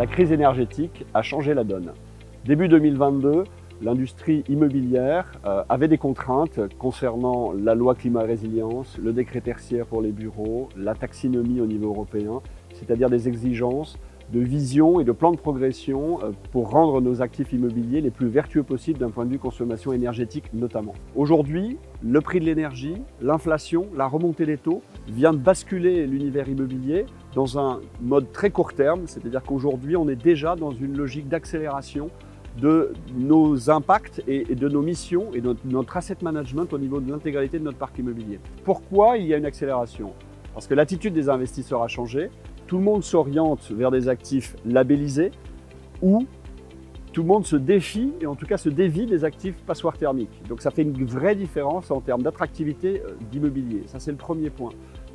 la crise énergétique a changé la donne. Début 2022, l'industrie immobilière avait des contraintes concernant la loi climat et résilience, le décret tertiaire pour les bureaux, la taxinomie au niveau européen, c'est-à-dire des exigences de vision et de plan de progression pour rendre nos actifs immobiliers les plus vertueux possibles d'un point de vue consommation énergétique notamment. Aujourd'hui, le prix de l'énergie, l'inflation, la remontée des taux vient de basculer l'univers immobilier dans un mode très court terme, c'est-à-dire qu'aujourd'hui on est déjà dans une logique d'accélération de nos impacts et de nos missions et de notre asset management au niveau de l'intégralité de notre parc immobilier. Pourquoi il y a une accélération? Parce que l'attitude des investisseurs a changé. Tout le monde s'oriente vers des actifs labellisés ou tout le monde se défie et en tout cas se dévie des actifs passoires thermiques. Donc ça fait une vraie différence en termes d'attractivité d'immobilier. Ça c'est le premier point.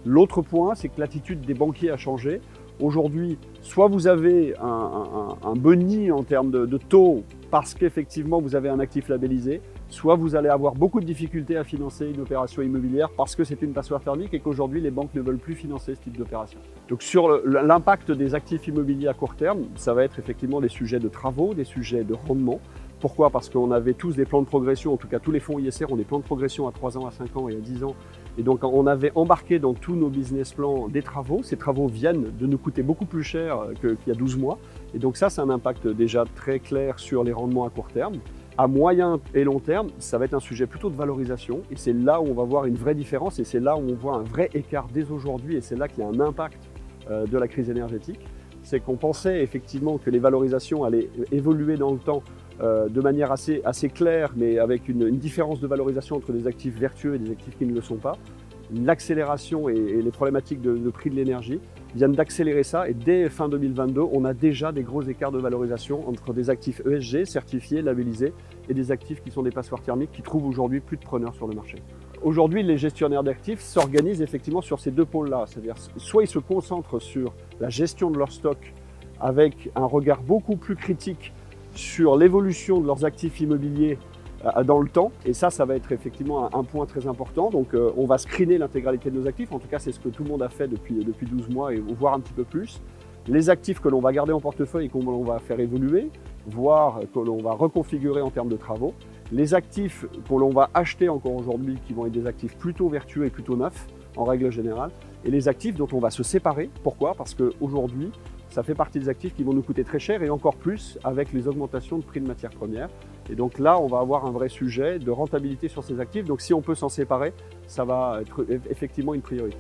L'autre point, c'est que l'attitude des banquiers a changé. Aujourd'hui, soit vous avez un boni en termes de taux parce qu'effectivement vous avez un actif labellisé, soit vous allez avoir beaucoup de difficultés à financer une opération immobilière parce que c'est une passoire thermique et qu'aujourd'hui les banques ne veulent plus financer ce type d'opération. Donc sur l'impact des actifs immobiliers à court terme, ça va être effectivement des sujets de travaux, des sujets de rendement. Pourquoi? Parce qu'on avait tous des plans de progression, en tout cas tous les fonds ISR ont des plans de progression à 3 ans, à 5 ans et à 10 ans. Et donc on avait embarqué dans tous nos business plans des travaux. Ces travaux viennent de nous coûter beaucoup plus cher qu'il y a 12 mois. Et donc ça, c'est un impact déjà très clair sur les rendements à court terme. À moyen et long terme, ça va être un sujet plutôt de valorisation. Et c'est là où on va voir une vraie différence et c'est là où on voit un vrai écart dès aujourd'hui et c'est là qu'il y a un impact de la crise énergétique. C'est qu'on pensait effectivement que les valorisations allaient évoluer dans le temps de manière assez claire, mais avec une différence de valorisation entre des actifs vertueux et des actifs qui ne le sont pas. L'accélération et les problématiques de prix de l'énergie viennent d'accélérer ça et dès fin 2022, on a déjà des gros écarts de valorisation entre des actifs ESG certifiés, labellisés et des actifs qui sont des passoires thermiques qui trouvent aujourd'hui plus de preneurs sur le marché. Aujourd'hui, les gestionnaires d'actifs s'organisent effectivement sur ces deux pôles-là, c'est-à-dire soit ils se concentrent sur la gestion de leur stock avec un regard beaucoup plus critique sur l'évolution de leurs actifs immobiliers dans le temps, et ça va être effectivement un point très important. Donc on va screener l'intégralité de nos actifs, en tout cas c'est ce que tout le monde a fait depuis 12 mois et voire un petit peu plus. Les actifs que l'on va garder en portefeuille et que l'on va faire évoluer, voire que l'on va reconfigurer en termes de travaux. Les actifs que l'on va acheter encore aujourd'hui, qui vont être des actifs plutôt vertueux et plutôt neufs, en règle générale, et les actifs dont on va se séparer. Pourquoi? Parce qu'aujourd'hui, ça fait partie des actifs qui vont nous coûter très cher et encore plus avec les augmentations de prix de matières premières. Et donc là, on va avoir un vrai sujet de rentabilité sur ces actifs. Donc si on peut s'en séparer, ça va être effectivement une priorité.